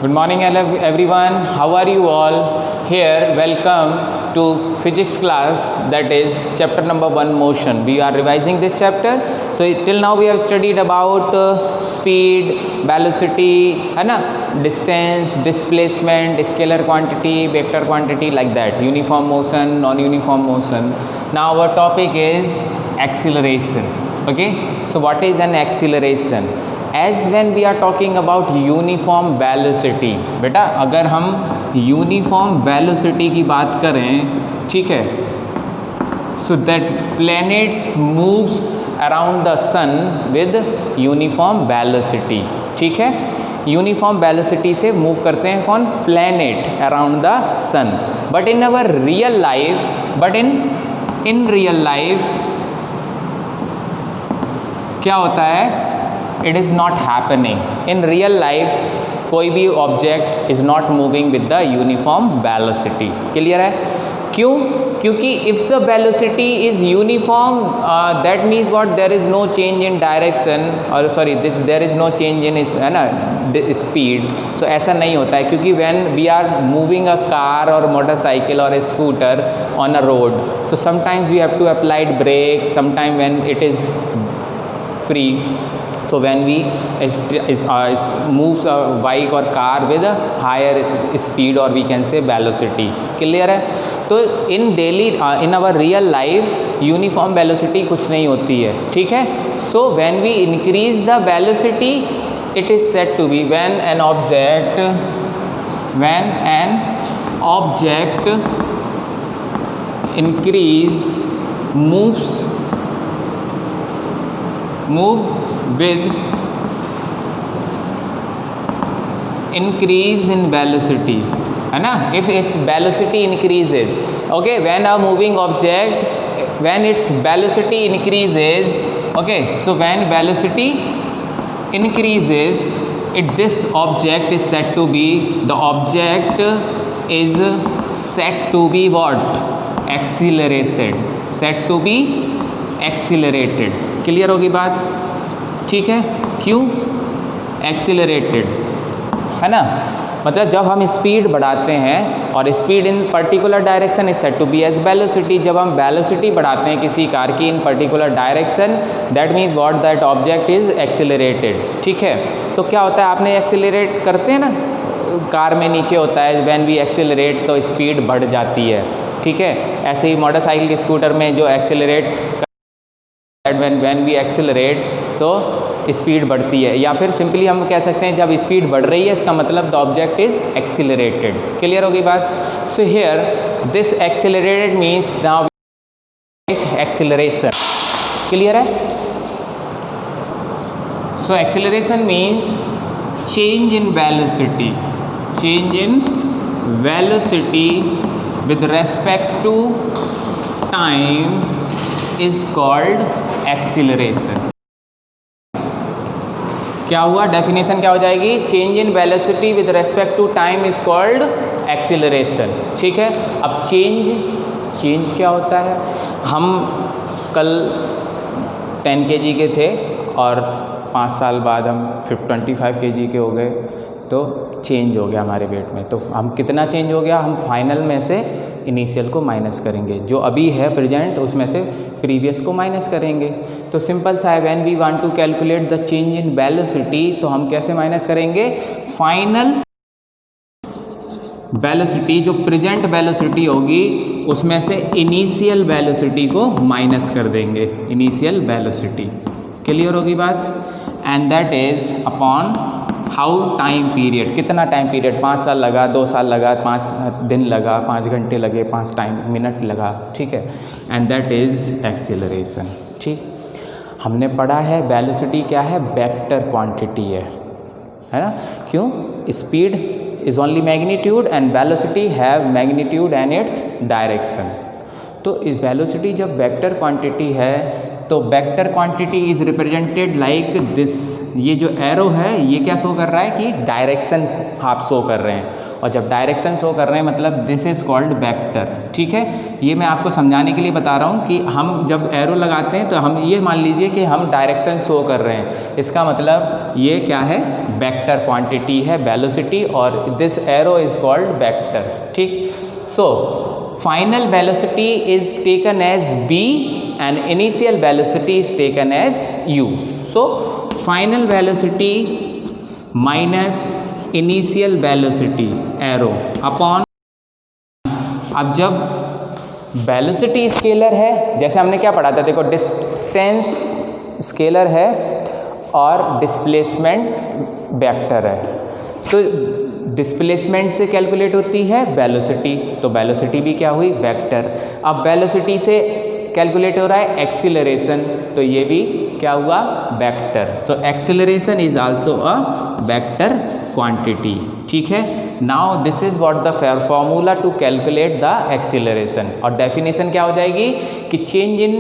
Good morning everyone. How are you all? Here, welcome to physics class, that is chapter number 1, motion. We are revising this chapter. So till now we have studied about speed, velocity, है ना, distance, displacement, scalar quantity, vector quantity, like that, uniform motion, non-uniform motion. Now our topic is acceleration. Okay, so what is an acceleration? As when we are talking about uniform velocity, बेटा अगर हम uniform velocity की बात करें, ठीक है, so that planets moves around the sun with uniform velocity, ठीक है, uniform velocity से move करते हैं कौन? Planet around the sun. But in our real life, in real life क्या होता है? It is not happening. In real life कोई भी object is not moving with the uniform velocity. Clear है? क्यों? क्योंकि if the velocity is uniform, that means what? There is no change in direction, or sorry, there is no change in है ना speed. So ऐसा नहीं होता है, क्योंकि when we are moving a car or motorcycle or a scooter on a road, so sometimes we have to apply brake, sometimes when it is free. So when we moves a bike or car with a higher speed, or we can say velocity. Clear है? तो in daily in our real life uniform velocity कुछ नहीं होती है, ठीक है. So when we increase the velocity, it is said to be when an object move with increase in velocity, है ना, if its velocity increases. Okay, when a moving object, when its velocity increases, okay, so when velocity increases, this object is said to be, the object is said to be what? Accelerated, said to be accelerated. Clear होगी बात? ठीक है. क्यों accelerated, है ना, मतलब जब हम स्पीड बढ़ाते हैं, और speed in particular direction is said to be as velocity. जब हम वेलोसिटी बढ़ाते हैं किसी कार की in particular direction, that means what? That object is accelerated. ठीक है. तो क्या होता है, आपने एक्सीलरेट करते हैं ना, कार में नीचे होता है व्हेन वी एक्सीलरेट, तो स्पीड बढ़ जाती है. ठीक है. ऐसे ही मोटरसाइकिल के स्कूटर में जो एक्सीलरेट, when we accelerate तो स्पीड बढ़ती है. या फिर सिंपली हम कह सकते हैं जब स्पीड बढ़ रही है, इसका मतलब the object is accelerated. Clear होगी बात? So here this accelerated means now acceleration. Clear है? So acceleration means change in velocity, change in velocity with respect to time is called acceleration. क्या हुआ? डेफिनेशन क्या हो जाएगी? Change in velocity with respect to time is called acceleration. ठीक है. अब change क्या होता है? हम कल 10 kg के थे और 5 साल बाद हम 25 kg के हो गए, तो चेंज हो गया हमारे वेट में. तो हम कितना चेंज हो गया? हम फाइनल में से इनिशियल को माइनस करेंगे, जो अभी है प्रेजेंट उसमें से प्रीवियस को माइनस करेंगे. तो सिंपल सा है, when we want to calculate the change in velocity, तो हम कैसे माइनस करेंगे? फाइनल वेलोसिटी, जो प्रेजेंट वेलोसिटी होगी उसमें से इनिशियल वेलोसिटी को माइनस कर देंगे, इनिशियल वेलोसिटी. क्लियर होगी बात? And that is upon how time period, कितना टाइम पीरियड, 5 साल लगा, 2 साल लगा, 5 दिन लगा, 5 घंटे लगे, 5 मिनट लगा. ठीक है. And that is acceleration. ठीक. हमने पढ़ा है वेलोसिटी क्या है? वेक्टर क्वांटिटी है ना. क्यों? Speed is only magnitude and velocity have magnitude and its direction. तो इस वेलोसिटी जब वेक्टर क्वांटिटी है, तो vector quantity is represented like this. ये जो एरो है ये क्या शो कर रहा है कि डायरेक्शन आप शो कर रहे हैं, और जब डायरेक्शन शो कर रहे हैं मतलब दिस इज कॉल्ड वेक्टर। ठीक है, ये मैं आपको समझाने के लिए बता रहा हूँ कि हम जब एरो लगाते हैं तो हम ये मान लीजिए कि हम डायरेक्शन शो कर रहे हैं, इसका मतलब ये क्या है, वेक्टर क्वांटिटी है वेलोसिटी, और this arrow is called vector. ठीक, so final velocity is taken as b and initial velocity is taken as u. So final velocity minus initial velocity arrow upon, अब जब वेलोसिटी स्केलर है, जैसे हमने क्या पढ़ा था, देखो डिस्टेंस स्केलर है और डिस्प्लेसमेंट वेक्टर है, तो डिस्प्लेसमेंट से कैलकुलेट होती है वेलोसिटी, तो वेलोसिटी भी क्या हुई, वेक्टर। अब वेलोसिटी से कैलकुलेट हो रहा है एक्सीलरेशन, तो ये भी क्या हुआ, vector. So acceleration is also a vector quantity. ठीक है, now this is what the formula to calculate the acceleration, और डेफिनेशन क्या हो जाएगी कि change in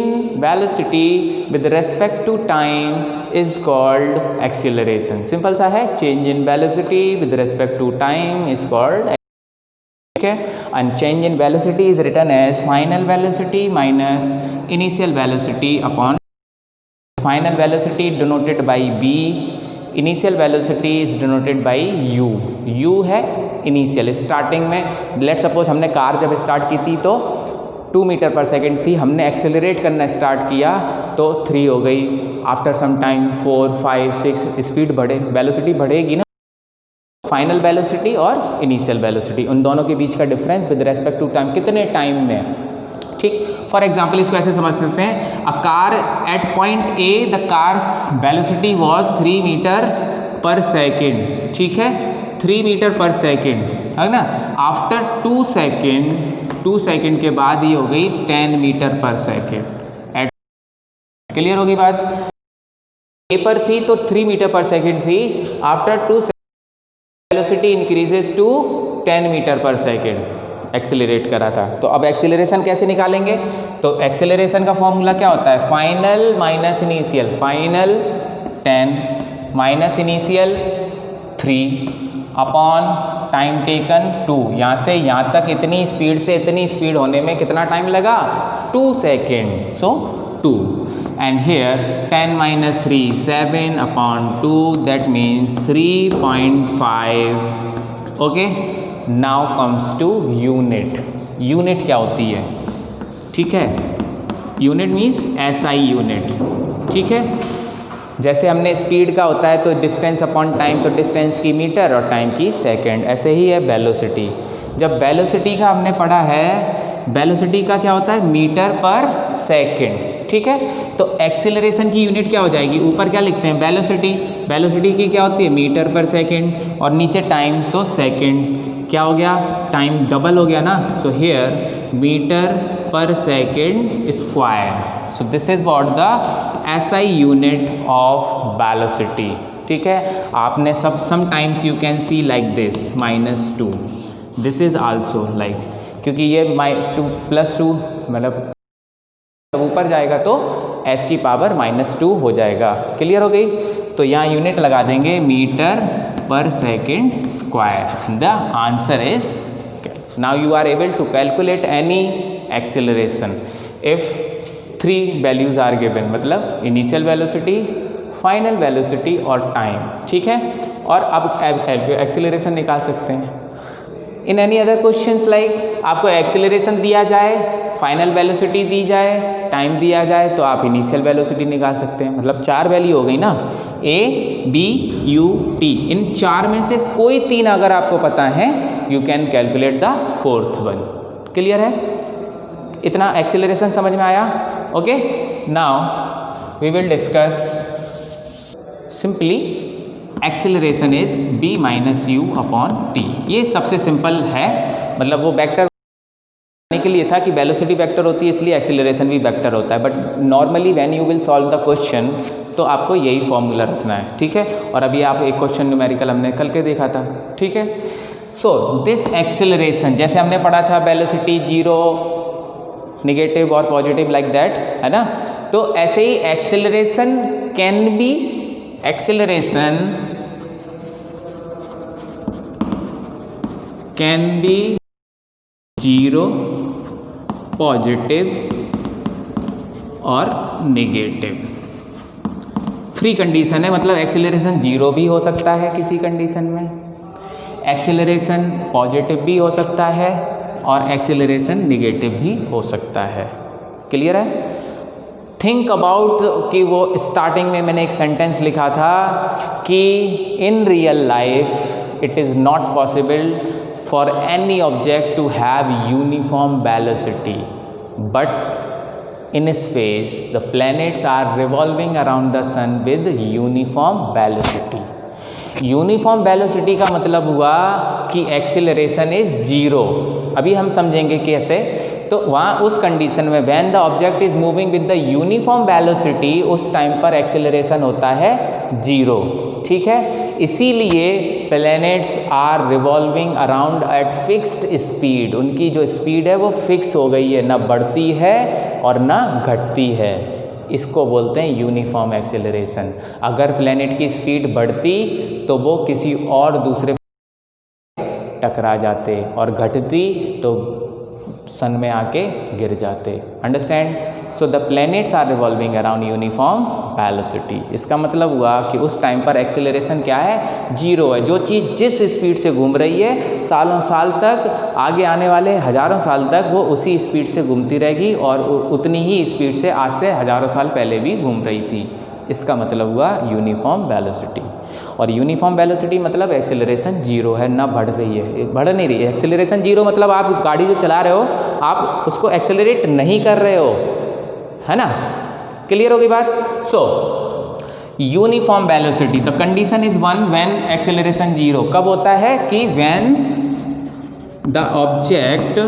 velocity with respect to time is called acceleration. Simple सा है, change in velocity with respect to time is called, ठीक है, and change in velocity is written as final velocity minus initial velocity upon final velocity denoted by b, initial velocity is denoted by u. u है initial, starting में let suppose हमने car जब start की थी तो 2 metre per second थी, हमने accelerate करना स्टार्ट किया तो 3 हो गई, आफ्टर सम टाइम 4, 5, 6 स्पीड बढ़े, वेलोसिटी बढ़ेगी ना। फाइनल वेलोसिटी और इनिशियल वेलोसिटी, उन दोनों के बीच का difference with respect to time, कितने टाइम में। ठीक, फॉर एग्जांपल इसको ऐसे समझ सकते हैं, a car at point A the car's velocity was 3 metre per second. ठीक है, 3 मीटर पर सेकेंड है ना। आफ्टर 2 सेकेंड के बाद ये हो गई 10 मीटर पर सेकेंड। क्लियर होगी बात। ए पर थी तो 3 मीटर पर सेकेंड थी, after 2 velocity increases to 10 metre per second, accelerate करा था। तो अब एक्सेलरेशन कैसे निकालेंगे, तो एक्सेलरेशन का फॉर्मूला क्या होता है, final minus initial, final 10 minus initial 3 upon time taken 2। यहाँ से यहाँ तक इतनी स्पीड से इतनी स्पीड होने में कितना टाइम लगा, 2 second, so 2। And here 10 minus 3 7 upon 2, that means 3.5. okay, now comes to unit. unit क्या होती है, ठीक है, unit means SI unit। ठीक है, जैसे हमने स्पीड का होता है तो डिस्टेंस अपॉन टाइम, तो डिस्टेंस की मीटर और टाइम की सेकेंड, ऐसे ही है वेलोसिटी। जब वेलोसिटी का हमने पढ़ा है, वेलोसिटी का क्या होता है, मीटर पर सेकेंड। ठीक है, तो एक्सीलरेशन की यूनिट क्या हो जाएगी, ऊपर क्या लिखते हैं, वेलोसिटी, वेलोसिटी की क्या होती है, मीटर पर सेकेंड, और नीचे टाइम तो सेकेंड, क्या हो गया, टाइम डबल हो गया ना। So here metre per second square. So this is what the SI unit of velocity. ठीक है, आपने sometimes you can see like this -2, this is also like, क्योंकि ये 2+2 मतलब ऊपर जाएगा तो s की पावर -2 हो जाएगा। क्लियर हो गई। तो यहाँ यूनिट लगा देंगे metre per second square. The answer is, now you are able to calculate any acceleration if 3 values are given, मतलब इनिशियल वेलोसिटी, फाइनल वेलोसिटी और टाइम। ठीक है, और अब एक्सेलरेशन निकाल सकते हैं। In any other questions like आपको एक्सेलरेशन दिया जाए, फाइनल वेलोसिटी दी जाए, टाइम दिया जाए, तो आप इनिशियल वेलोसिटी निकाल सकते हैं। मतलब 4 वैल्यू हो गई ना, A, B, U, T। इन 4 में से कोई 3 अगर आपको पता है, you can calculate the 4th one. Clear है, इतना एक्सेलरेशन समझ में आया। Okay, now we will discuss simply acceleration is b minus u upon t. ये सबसे सिंपल है, मतलब वो वेक्टर के लिए था कि वेलोसिटी वेक्टर होती है इसलिए एक्सेलरेशन भी वेक्टर होता है, but normally when you will solve the question तो आपको यही फॉर्मूला रखना है। ठीक है, और अभी आप एक क्वेश्चन न्यूमेरिकल हमने कल के देखा था। ठीक है, सो दिस एक्सेलरेशन, जैसे हमने पढ़ा था वेलोसिटी 0, नेगेटिव और पॉजिटिव लाइक दैट, है ना। तो ऐसे ही acceleration can be zero, positive और नेगेटिव। 3 कंडीशन है, मतलब एक्सेलरेशन जीरो भी हो सकता है किसी कंडीशन में, एक्सेलरेशन पॉजिटिव भी हो सकता है और एक्सेलरेशन नेगेटिव भी हो सकता है। क्लियर है? थिंक अबाउट कि वो स्टार्टिंग में मैंने एक सेंटेंस लिखा था कि in real life it is not possible for any object to have uniform velocity, but in space the planets are revolving around the sun with uniform velocity। Uniform velocity का मतलब हुआ कि एक्सेलरेशन इज जीरो। अभी हम समझेंगे कैसे। तो वहाँ उस कंडीशन में when the object is moving with the uniform velocity, उस टाइम पर एक्सेलरेशन होता है जीरो। ठीक है, इसीलिए planets are revolving around at fixed speed. उनकी जो स्पीड है वो फिक्स हो गई है, ना बढ़ती है और ना घटती है। इसको बोलते हैं यूनिफॉर्म एक्सेलरेशन। अगर प्लैनेट की स्पीड बढ़ती तो वो किसी और दूसरे टकरा जाते और घटती तो सन में आके गिर जाते। Understand? So the planets are revolving around uniform velocity. इसका मतलब हुआ कि उस टाइम पर एक्सेलरेशन क्या है? जीरो है। जो चीज़ जिस स्पीड से घूम रही है सालों साल तक, आगे आने वाले हज़ारों साल तक वो उसी स्पीड से घूमती रहेगी और उतनी ही स्पीड से आज से हज़ारों साल पहले भी घूम रही थी। इसका मतलब हुआ यूनिफॉर्म वेलोसिटी। और यूनिफॉर्म वेलोसिटी मतलब एक्सेलरेशन जीरो है, ना बढ़ रही है, बढ़ नहीं रही है। एक्सेलरेशन जीरो मतलब आप गाड़ी जो चला रहे हो आप उसको एक्सेलरेट नहीं कर रहे हो, है ना? क्लियर होगी बात? सो uniform velocity, the condition is one when acceleration zero. कब होता है? कि when the object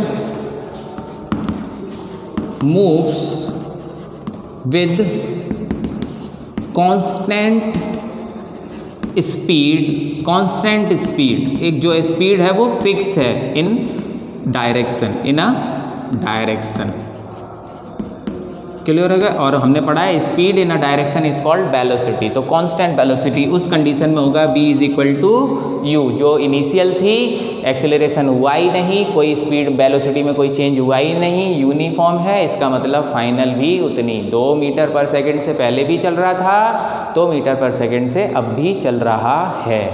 moves with constant speed, एक जो स्पीड है वो फिक्स है इन अ डायरेक्शन। क्लियर होगा? और हमने पढ़ा है speed in a direction is called velocity. तो कांस्टेंट वेलोसिटी उस कंडीशन में होगा v is equal to u. जो इनिशियल थी, एक्सेलरेशन हुआ ही नहीं, कोई स्पीड वेलोसिटी में कोई चेंज हुआ ही नहीं, यूनिफॉर्म है। इसका मतलब फाइनल भी उतनी 2 मीटर पर सेकेंड से पहले भी चल रहा था, 2 मीटर पर सेकेंड से अब भी चल रहा है।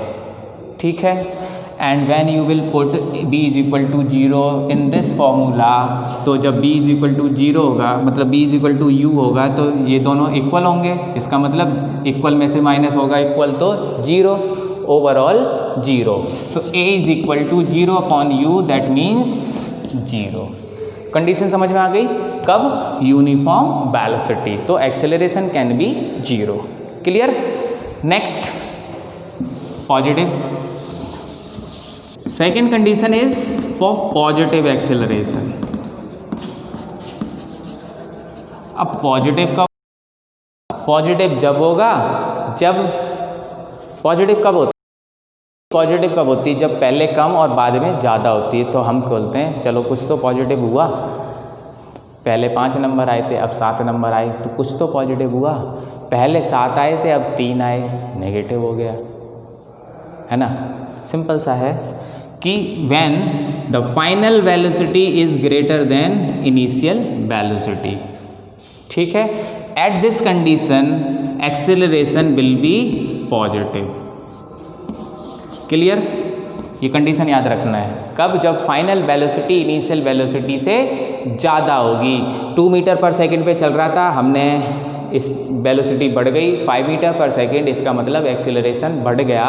ठीक है? And when you will put b is equal to zero in this formula, तो जब b is equal to zero होगा, मतलब b is equal to u होगा, तो ये दोनों इक्वल होंगे। इसका मतलब इक्वल में से माइनस होगा इक्वल, तो zero, overall zero. So a is equal to zero upon U, that means zero. Condition समझ में आ गई? कब? Uniform velocity. तो acceleration can be zero. Clear? Next, positive. Second condition is for positive acceleration. अब positive जब होगा, जब पॉजिटिव कब होती है? जब पहले कम और बाद में ज़्यादा होती है। तो हम बोलते हैं चलो कुछ तो पॉजिटिव हुआ, पहले 5 नंबर आए थे अब 7 नंबर आए, तो कुछ तो पॉजिटिव हुआ। पहले 7 आए थे अब 3 आए, नेगेटिव हो गया, है ना? सिंपल सा है कि when the final velocity is greater than initial velocity. ठीक है? At this condition acceleration will be positive. Clear? ये कंडीशन याद रखना है। कब? जब फाइनल वेलोसिटी इनिशियल वेलोसिटी से ज़्यादा होगी। 2 मीटर पर सेकेंड पे चल रहा था, हमने इस वेलोसिटी बढ़ गई 5 मीटर पर सेकेंड, इसका मतलब एक्सेलरेशन बढ़ गया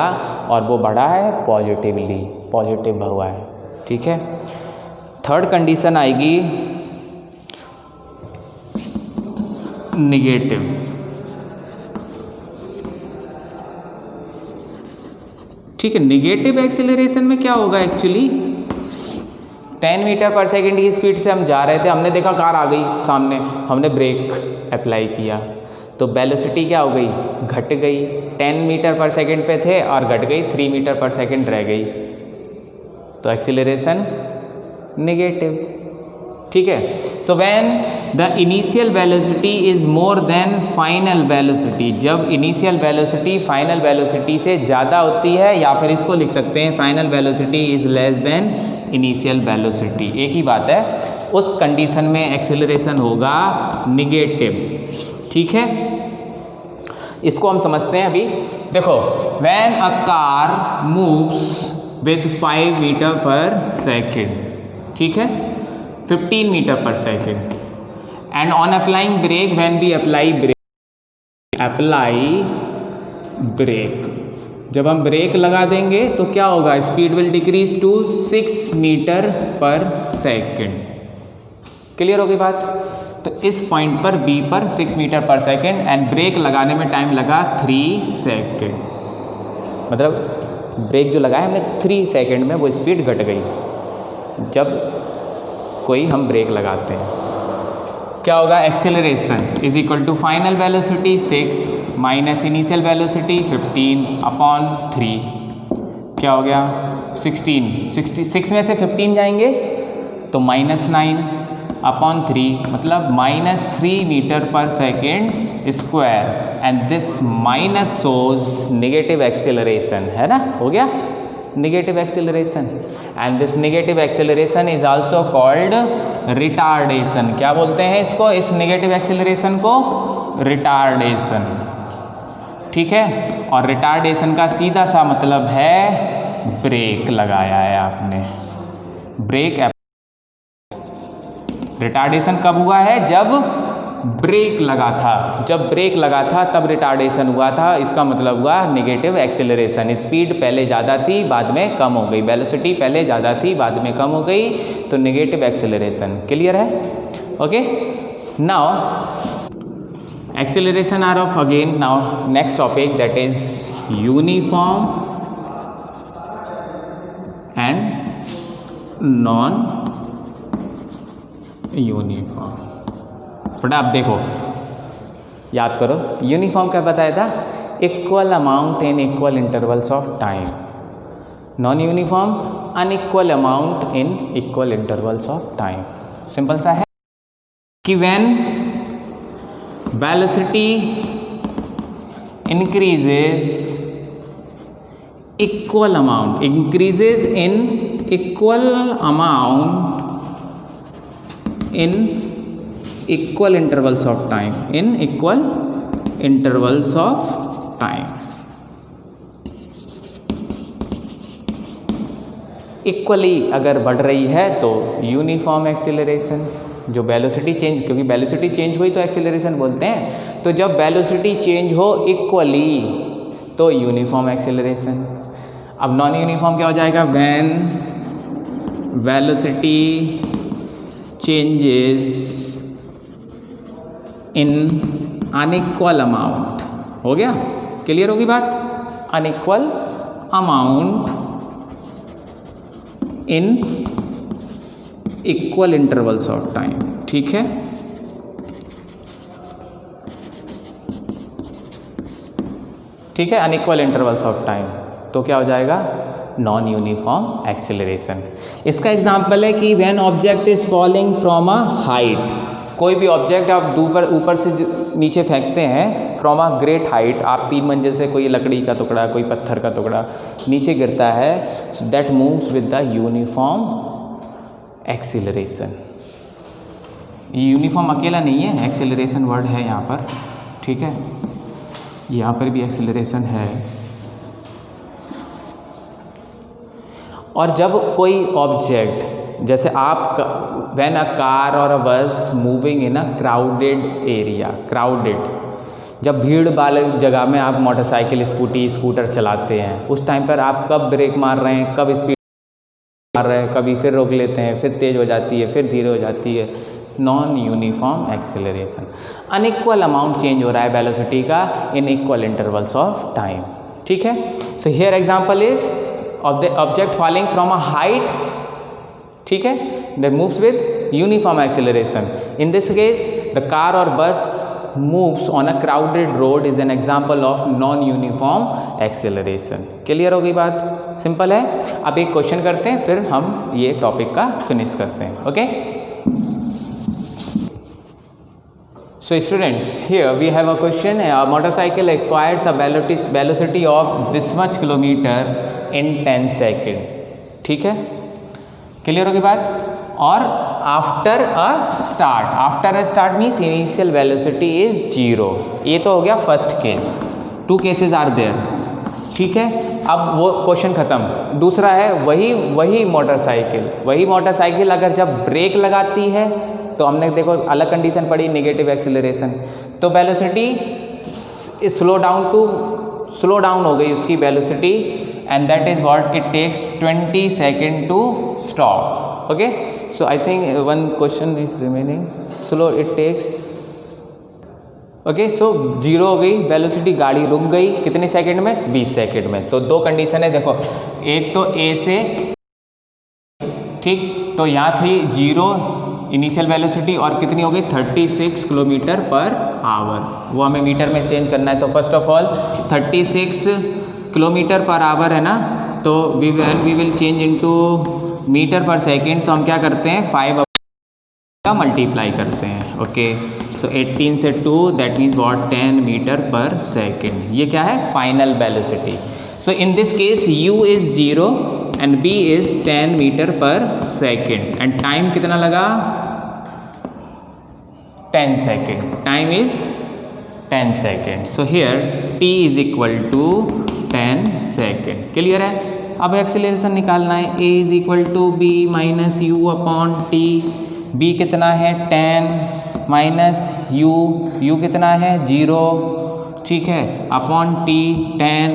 और वो बढ़ा है पॉजिटिवली, पॉजिटिव हुआ है। ठीक है? थर्ड कंडीशन आएगी निगेटिव। ठीक है? निगेटिव एक्सेलरेशन में क्या होगा? एक्चुअली 10 मीटर पर सेकेंड की स्पीड से हम जा रहे थे, हमने देखा कार आ गई सामने, हमने ब्रेक अप्लाई किया, तो वेलोसिटी क्या हो गई? घट गई। 10 मीटर पर सेकेंड पे थे और घट गई 3 मीटर पर सेकेंड रह गई, तो एक्सेलरेशन नेगेटिव। ठीक है। So when the initial velocity is more than final velocity, जब इनिशियल वेलोसिटी फाइनल वेलोसिटी से ज़्यादा होती है, या फिर इसको लिख सकते हैं final velocity is less than initial velocity, एक ही बात है, उस कंडीशन में एक्सेलरेशन होगा निगेटिव। ठीक है, इसको हम समझते हैं अभी। देखो, when a car moves with 5 metre per second, ठीक है, 15 metre per second, and on applying brake, when we apply brake, जब हम ब्रेक लगा देंगे तो क्या होगा, speed will decrease to 6 metre per second. Clear होगी बात? तो इस पॉइंट पर बी पर 6 metre per second, and break लगाने में टाइम लगा 3 सेकेंड, मतलब ब्रेक जो लगाया हमने 3 सेकेंड में वो स्पीड घट गई जब कोई हम ब्रेक लगाते हैं। क्या होगा, acceleration is equal to final velocity 6 minus initial velocity 15 upon 3, क्या हो गया 16, 66 में से 15 जाएंगे तो -9 अपॉन 3, मतलब -3 metre per second square, and this minus shows negative acceleration, है ना, हो गया negative acceleration, and this negative acceleration is also called retardation. क्या बोलते हैं इसको, इस नेगेटिव एक्सेलरेशन को रिटार्डेशन। ठीक है, और रिटार्डेशन का सीधा सा मतलब है ब्रेक लगाया है आपने, ब्रेक। रिटार्डेशन कब हुआ है, जब ब्रेक लगा था, जब ब्रेक लगा था तब रिटार्डेशन हुआ था, इसका मतलब हुआ नेगेटिव एक्सेलरेशन। स्पीड पहले ज़्यादा थी बाद में कम हो गई, वेलोसिटी पहले ज़्यादा थी बाद में कम हो गई, तो नेगेटिव एक्सेलरेशन। क्लियर है? Okay, now acceleration are off again, now next topic that is uniform and non uniform. But आप देखो, याद करो, यूनिफॉर्म क्या बताया था, equal amount in equal intervals of time, non uniform unequal amount in equal intervals of time. Simple सा है कि when velocity increases equal amount, increases in equal amount in equal intervals of time, in equal intervals of time, equally अगर बढ़ रही है तो uniform acceleration, जो velocity change, क्योंकि वेलोसिटी चेंज हुई तो एक्सेलरेशन बोलते हैं, तो जब वेलोसिटी चेंज हो इक्वली तो यूनिफॉर्म एक्सेलरेशन। अब नॉन यूनिफॉर्म क्या हो जाएगा, when velocity changes in unequal amount, हो गया, क्लियर होगी बात, unequal amount in equal intervals of time। ठीक है, ठीक है, अनइक्वल इंटरवल्स ऑफ टाइम, तो क्या हो जाएगा, नॉन यूनिफॉर्म एक्सेलरेशन। इसका एग्जाम्पल है कि when object is falling from a height, कोई भी ऑब्जेक्ट आप ऊपर से नीचे फेंकते हैं फ्रॉम अ ग्रेट हाइट, आप 3 मंजिल से, कोई लकड़ी का टुकड़ा, कोई पत्थर का टुकड़ा नीचे गिरता है, so that moves with the uniform acceleration. ये यूनिफॉर्म अकेला नहीं है, एक्सेलरेशन वर्ड है यहाँ पर, ठीक है, यहाँ पर भी एक्सेलरेशन है। और जब कोई ऑब्जेक्ट, जैसे आप, व्हेन अ कार और अ बस moving in a crowded area, crowded, जब भीड़ वाले जगह में आप मोटरसाइकिल, स्कूटर चलाते हैं, उस टाइम पर आप कब ब्रेक मार रहे हैं, कब स्पीड मार रहे हैं, कभी फिर रोक लेते हैं, फिर तेज़ हो जाती है, फिर धीरे हो जाती है, non uniform acceleration. Unequal amount change हो रहा है वेलोसिटी का इन इक्वल इंटरवल्स ऑफ टाइम। ठीक है, so here example is of the object falling from a height, ठीक है, that moves with uniform acceleration. In this case the car or bus moves on a crowded road is an example of non-uniform acceleration. Clear हो गई बात, simple है। अब एक question करते हैं, फिर हम ये टॉपिक का फिनिश करते हैं। Okay So students, here we have a question. A motorcycle acquires a velocity of this much kilometer in 10 second. ठीक है, क्लियर होगी बात. और after a start means initial velocity is 0. ये तो हो गया first case. 2 cases are there. ठीक है, अब वो क्वेश्चन ख़त्म. दूसरा है वही मोटरसाइकिल अगर जब ब्रेक लगाती है तो हमने देखो अलग कंडीशन पड़ी, नेगेटिव एक्सेलरेशन, तो वेलोसिटी स्लो डाउन हो गई उसकी velocity, and that is what it takes 20 second to stop. Okay, so I think one question is remaining. Slow it takes. Okay, so 0 हो गई वेलोसिटी, गाड़ी रुक गई कितने सेकंड में? 20 सेकंड में. तो 2 कंडीशन है देखो, एक तो ए से, ठीक, तो यहाँ थी 0 इनिशियल वेलोसिटी और कितनी हो गई 36 किलोमीटर पर आवर. वो हमें मीटर में चेंज करना है. तो first of all 36 kilometre per hour है ना, तो we will change into metre per second. तो हम क्या करते हैं 5 का मल्टीप्लाई करते हैं. ओके, सो 18 से 2 that means what 10 metre per second. ये क्या है? Final velocity. So in this case u is 0 and b is 10 metre per second and time कितना लगा? 10 second. Time is 10 second. So here t is equal to 10 second. Clear है? अब acceleration निकालना है. a is equal to b minus u upon t. b कितना है? 10 minus u कितना है? 0. ठीक है, upon t 10.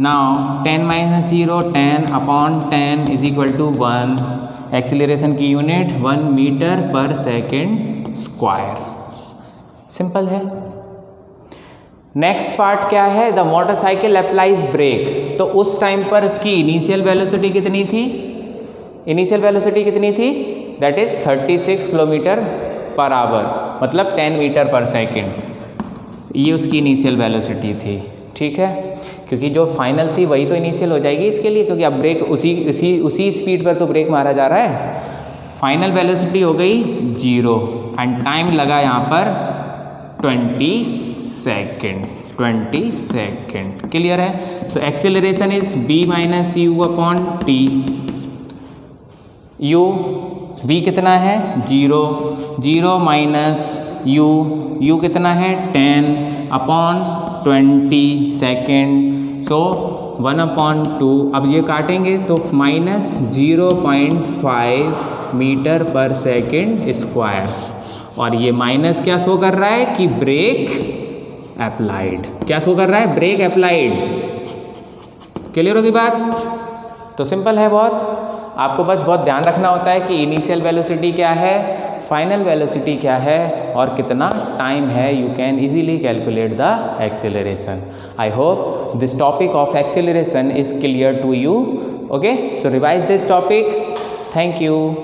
Now 10 minus 0 10 upon 10 is equal to 1. Acceleration की unit 1 metre per second square. Simple है. नेक्स्ट पार्ट क्या है? The motorcycle applies brake. तो उस टाइम पर उसकी इनिशियल वेलोसिटी कितनी थी? That is 36 kilometre per hour, मतलब 10 मीटर पर सेकेंड. ये उसकी इनिशियल वेलोसिटी थी. ठीक है, क्योंकि जो फाइनल थी वही तो इनिशियल हो जाएगी इसके लिए, क्योंकि अब ब्रेक उसी स्पीड पर तो ब्रेक मारा जा रहा है. फाइनल वेलोसिटी हो गई 0 एंड टाइम लगा यहाँ पर 20 सेकेंड. क्लियर है? So acceleration is b minus u upon t. b कितना है? 0 माइनस u कितना है? 10 अपॉन 20 सेकेंड. सो 1 अपॉन 2. अब ये काटेंगे तो minus 0.5 metre per second square. और ये माइनस क्या शो कर रहा है कि ब्रेक अप्लाइड. क्या शो कर रहा है? Break applied. क्लियर होगी बात? तो सिंपल है बहुत. आपको बस बहुत ध्यान रखना होता है कि इनिशियल वेलोसिटी क्या है, फाइनल वेलोसिटी क्या है और कितना टाइम है. You can easily calculate the acceleration. I hope this topic of acceleration is clear to you. Okay, so revise this topic. Thank you.